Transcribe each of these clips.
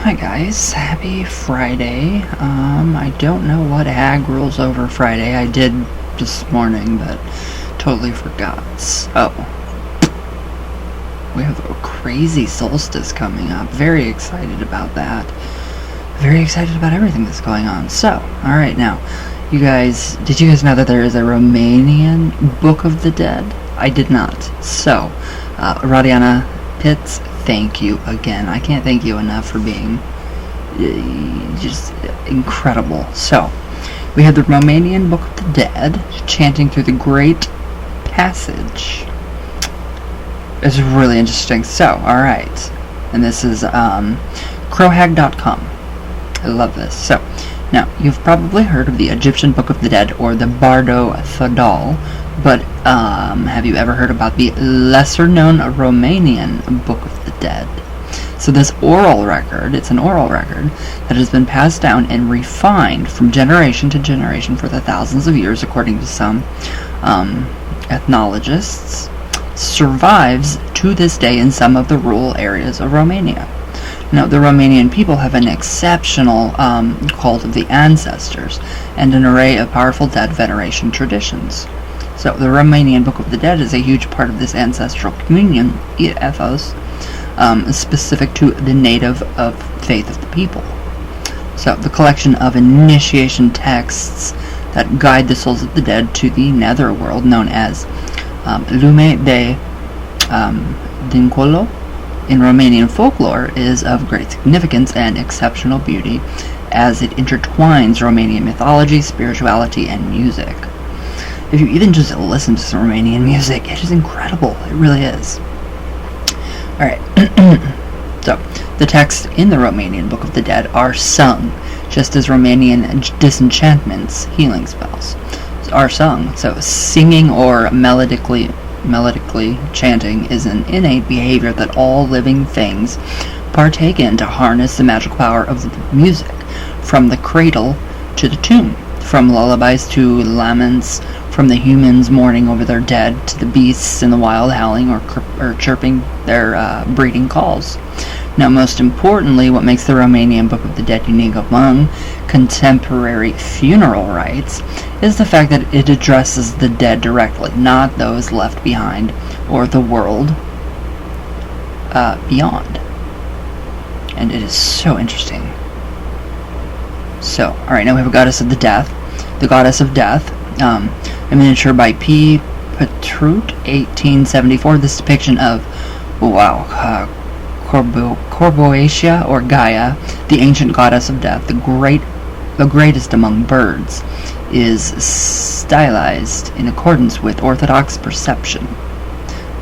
Hi guys, happy Friday. I don't know what hag rules over Friday. I did this morning, but totally forgot. So, we have a crazy solstice coming up. Very excited about that. Very excited about everything that's going on. So, alright now, did you guys know that there is a Romanian Book of the Dead? I did not. So, Radiana Pitts, thank you again. I can't thank you enough for being just incredible. So, we have the Romanian Book of the Dead, chanting through the Great Passage. It's really interesting. So, alright. And this is crowhag.com. I love this. So, now, you've probably heard of the Egyptian Book of the Dead, or the Bardo Thodol, but have you ever heard about the lesser-known Romanian Book of the Dead? So this oral record, it's an oral record that has been passed down and refined from generation to generation for the thousands of years, according to some ethnologists, survives to this day in some of the rural areas of Romania. Now, the Romanian people have an exceptional cult of the ancestors and an array of powerful dead veneration traditions. So, the Romanian Book of the Dead is a huge part of this ancestral communion ethos, specific to the native of faith of the people. So, the collection of initiation texts that guide the souls of the dead to the netherworld, known as Lume de Dincolo, in Romanian folklore, is of great significance and exceptional beauty as it intertwines Romanian mythology, spirituality, and music. If you even just listen to some Romanian music, it is incredible. It really is. Alright, so, the texts in the Romanian Book of the Dead are sung, just as Romanian disenchantments, healing spells, are sung. So, singing or melodically chanting is an innate behavior that all living things partake in to harness the magical power of the music, from the cradle to the tomb, from lullabies to laments, from the humans mourning over their dead to the beasts in the wild howling or chirping their breeding calls. Now, most importantly, what makes the Romanian Book of the Dead unique among contemporary funeral rites is the fact that it addresses the dead directly, not those left behind or the world beyond. And it is so interesting. So, alright, now we have a goddess of the death. The goddess of death, a miniature by P. Petrut, 1874. This depiction of, Corboatia, or Gaia, the ancient goddess of death, the greatest among birds, is stylized in accordance with Orthodox perception.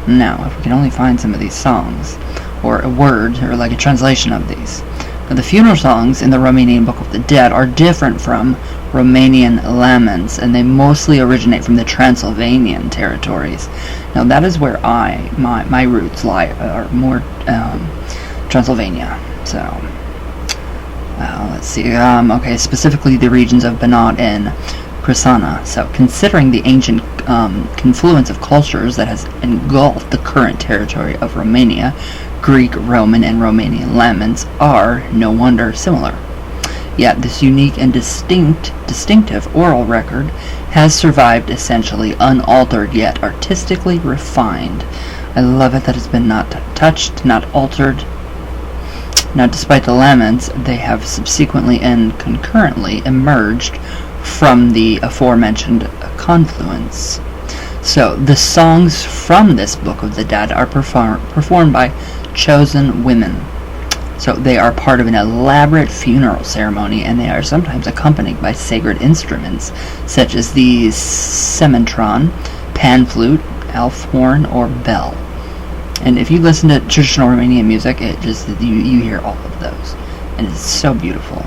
Now, if we can only find some of these songs, or a word, or like a translation of these. Now, the funeral songs in the Romanian Book of the Dead are different from Romanian laments, and they mostly originate from the Transylvanian territories. Now, that is where my roots lie, are more Transylvania. So, let's see. Okay, specifically the regions of Banat and Crisana. So, considering the ancient confluence of cultures that has engulfed the current territory of Romania, Greek, Roman, and Romanian laments are, no wonder, similar. Yet this unique and distinctive oral record has survived essentially unaltered, yet artistically refined. I love it that it's been not touched, not altered. Now, despite the laments, they have subsequently and concurrently emerged from the aforementioned confluence. So, the songs from this Book of the Dead are performed by chosen women. So they are part of an elaborate funeral ceremony, and they are sometimes accompanied by sacred instruments, such as the sementron, pan flute, elf horn, or bell. And if you listen to traditional Romanian music, you hear all of those, and it's so beautiful.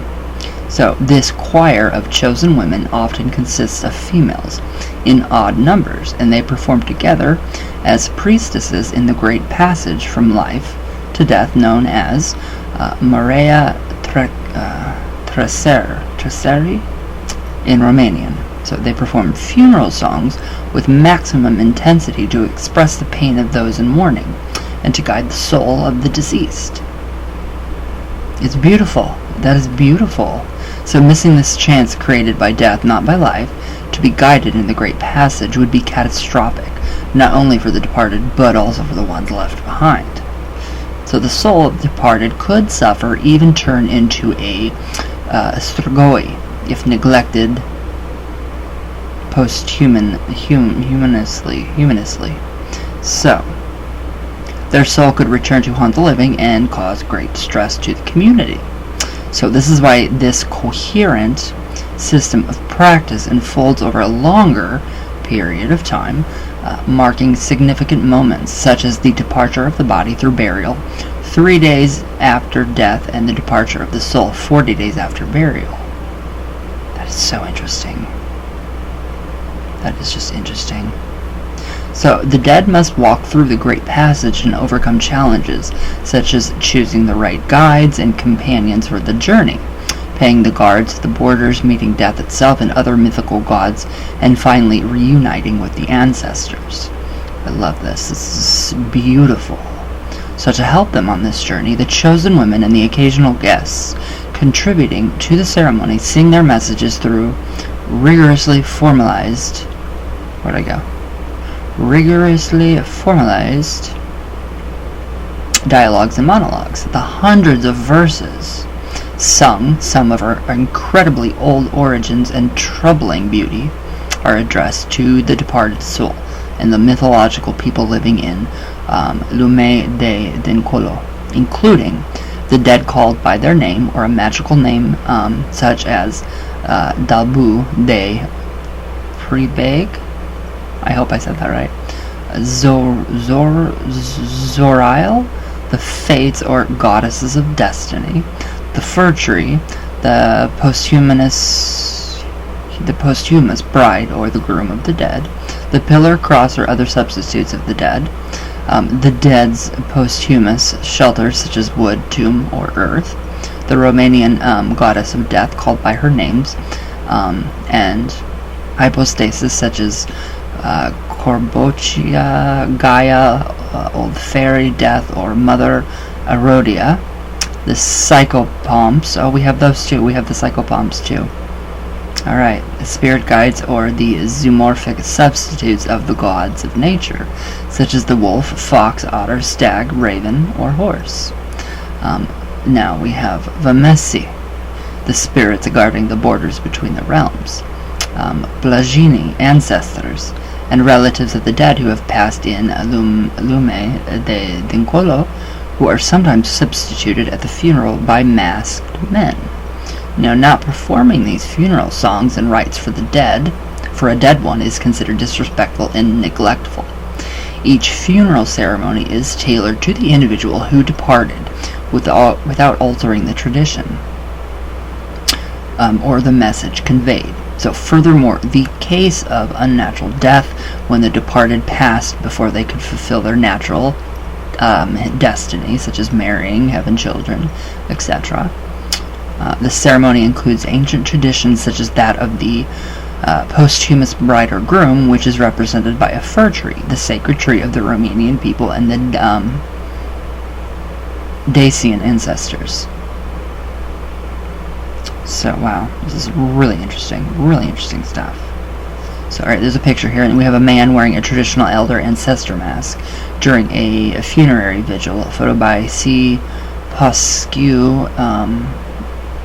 So this choir of chosen women often consists of females in odd numbers, and they perform together as priestesses in the great passage from life to death known as Marea Treseri in Romanian. So they perform funeral songs with maximum intensity to express the pain of those in mourning and to guide the soul of the deceased. It's beautiful. That is beautiful. So missing this chance created by death, not by life, to be guided in the great passage would be catastrophic, not only for the departed, but also for the ones left behind. So the soul of the departed could suffer, even turn into a strigoi, if neglected humanously. So, their soul could return to haunt the living and cause great stress to the community. So this is why this coherent system of practice unfolds over a longer period of time, marking significant moments such as the departure of the body through burial, 3 days after death, and the departure of the soul 40 days after burial. That is so interesting. That is just interesting. So, the dead must walk through the great passage and overcome challenges, such as choosing the right guides and companions for the journey, paying the guards at the borders, meeting death itself and other mythical gods, and finally reuniting with the ancestors. I love this. This is beautiful. So to help them on this journey, the chosen women and the occasional guests contributing to the ceremony sing their messages through rigorously formalized dialogues and monologues. The hundreds of verses sung, some of our incredibly old origins and troubling beauty, are addressed to the departed soul and the mythological people living in Lume de Dincolo, including the dead called by their name or a magical name such as Dalbu de Pribeg, I hope I said that right, Zorail, the Fates or Goddesses of Destiny, the Fir Tree, the posthumous bride or the groom of the dead, the pillar, cross, or other substitutes of the dead, the dead's posthumous shelters such as wood, tomb, or earth, the Romanian goddess of death called by her names, and hypostasis such as Corbochia, Gaia, Old Fairy, Death, or Mother Arodia. The psychopomps, we have those too. We have the psychopomps too. Alright, the spirit guides or the zoomorphic substitutes of the gods of nature, such as the wolf, fox, otter, stag, raven, or horse. Now we have Vamesi, the spirits guarding the borders between the realms. Blagini, ancestors, and relatives of the dead who have passed in Lume de Dincolo, who are sometimes substituted at the funeral by masked men. Now, not performing these funeral songs and rites for the dead, for a dead one, is considered disrespectful and neglectful. Each funeral ceremony is tailored to the individual who departed, without altering the tradition or the message conveyed. So furthermore, the case of unnatural death, when the departed passed before they could fulfill their natural destiny, such as marrying, having children, etc. The ceremony includes ancient traditions such as that of the posthumous bride or groom, which is represented by a fir tree, the sacred tree of the Romanian people, and the Dacian ancestors. So, wow, this is really interesting stuff. So, alright, there's a picture here, and we have a man wearing a traditional elder ancestor mask during a funerary vigil, a photo by C. Poscu,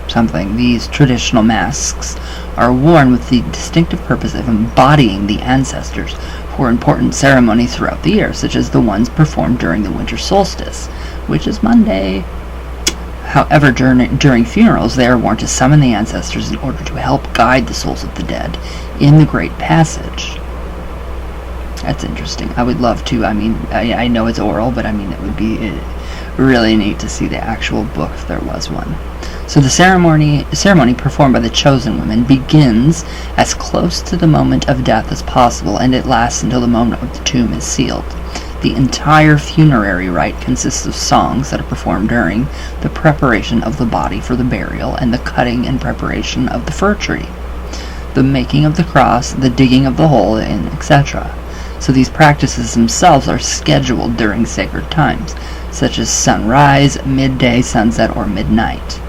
something. These traditional masks are worn with the distinctive purpose of embodying the ancestors for important ceremonies throughout the year, such as the ones performed during the winter solstice, which is Monday. However, during funerals, they are worn to summon the ancestors in order to help guide the souls of the dead in the Great Passage. That's interesting. I would love to, I know it's oral, but it would be really neat to see the actual book if there was one. So the ceremony performed by the chosen women begins as close to the moment of death as possible, and it lasts until the moment of the tomb is sealed. The entire funerary rite consists of songs that are performed during the preparation of the body for the burial and the cutting and preparation of the fir tree, the making of the cross, the digging of the hole, and etc. So these practices themselves are scheduled during sacred times. such as sunrise, midday, sunset, or midnight.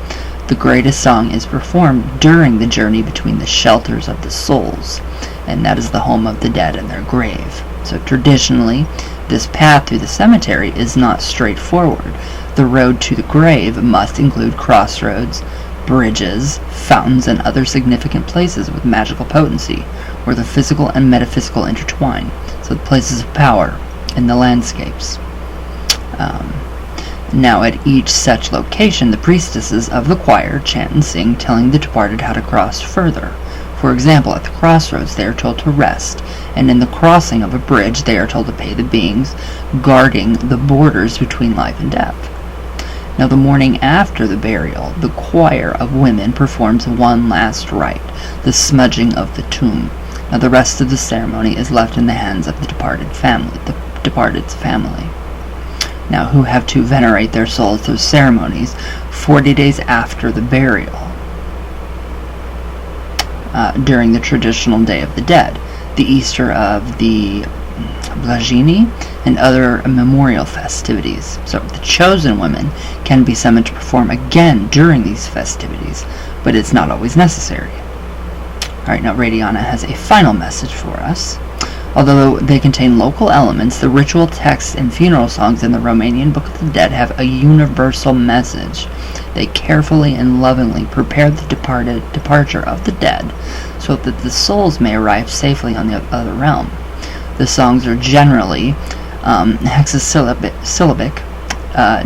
The greatest song is performed during the journey between the shelters of the souls, and that is the home of the dead and their grave. So traditionally, this path through the cemetery is not straightforward. The road to the grave must include crossroads, bridges, fountains, and other significant places with magical potency, where the physical and metaphysical intertwine. So the places of power in the landscapes. Now at each such location, the priestesses of the choir chant and sing, telling the departed how to cross further. For example, at the crossroads they are told to rest, and in the crossing of a bridge they are told to pay the beings guarding the borders between life and death. Now the morning after the burial, the choir of women performs one last rite, the smudging of the tomb. Now the rest of the ceremony is left in the hands of the departed's family. Now who have to venerate their souls through ceremonies 40 days after the burial, during the traditional Day of the Dead, the Easter of the Blagini, and other memorial festivities. So the chosen women can be summoned to perform again during these festivities, but it's not always necessary. Alright, now Radiana has a final message for us. Although they contain local elements, the ritual texts and funeral songs in the Romanian Book of the Dead have a universal message. They carefully and lovingly prepare the departure of the dead so that the souls may arrive safely on the other realm. The songs are generally hexasyllabic,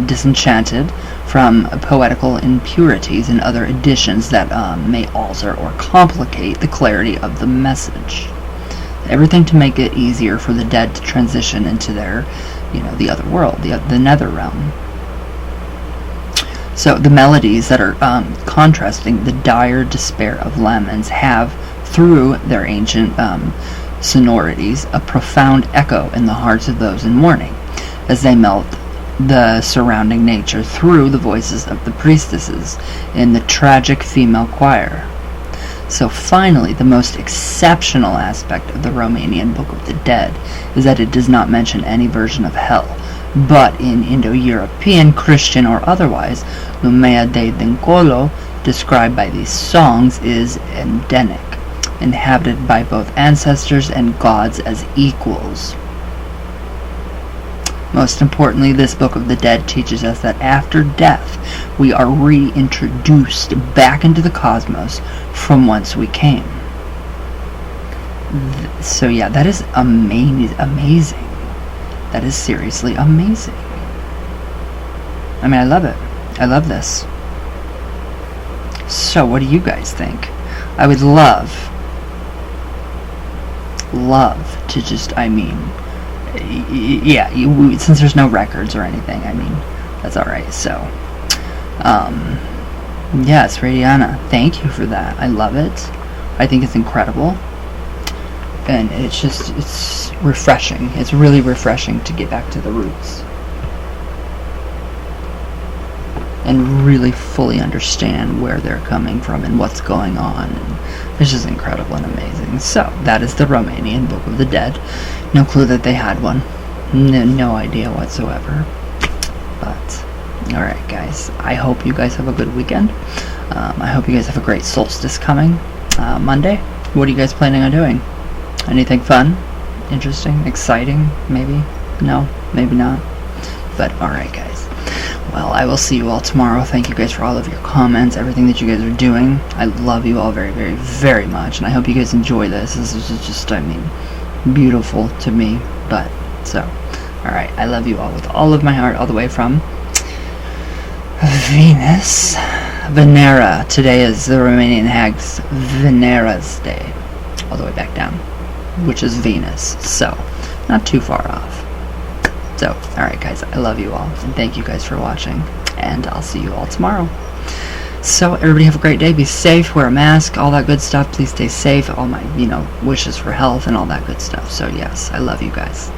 disenchanted from poetical impurities and other additions that may alter or complicate the clarity of the message. Everything to make it easier for the dead to transition into their, the other world, the nether realm. So the melodies that are contrasting the dire despair of laments have, through their ancient sonorities, a profound echo in the hearts of those in mourning, as they melt the surrounding nature through the voices of the priestesses in the tragic female choir. So finally, the most exceptional aspect of the Romanian Book of the Dead is that it does not mention any version of hell, but in Indo-European, Christian, or otherwise, Lumea de Dincolo, described by these songs, is endemic, inhabited by both ancestors and gods as equals. Most importantly, this Book of the Dead teaches us that after death, we are reintroduced back into the cosmos from whence we came. So yeah, that is amazing. That is seriously amazing. I mean, I love it. I love this. So what do you guys think? I would love to just, since there's no records or anything, that's alright. So, yes, Radiana, thank you for that. I love it. I think it's incredible. And it's refreshing. It's really refreshing to get back to the roots. And really fully understand where they're coming from and what's going on. And it's just incredible and amazing. So, that is the Romanian Book of the Dead. No clue that they had one. No idea whatsoever. But, alright guys, I hope you guys have a good weekend. I hope you guys have a great solstice coming Monday. What are you guys planning on doing? Anything fun? Interesting? Exciting? Maybe? No? Maybe not? But, alright guys. Well, I will see you all tomorrow. Thank you guys for all of your comments, everything that you guys are doing. I love you all very, very, very much, and I hope you guys enjoy this. This is just, beautiful to me. But, so, alright, I love you all with all of my heart, all the way from Venus. Venera. Today is the Romanian hag's Venera's day. All the way back down, which is Venus. So, not too far off. So, alright guys, I love you all, and thank you guys for watching, and I'll see you all tomorrow. So, everybody have a great day, be safe, wear a mask, all that good stuff, please stay safe, all my, wishes for health and all that good stuff. So yes, I love you guys.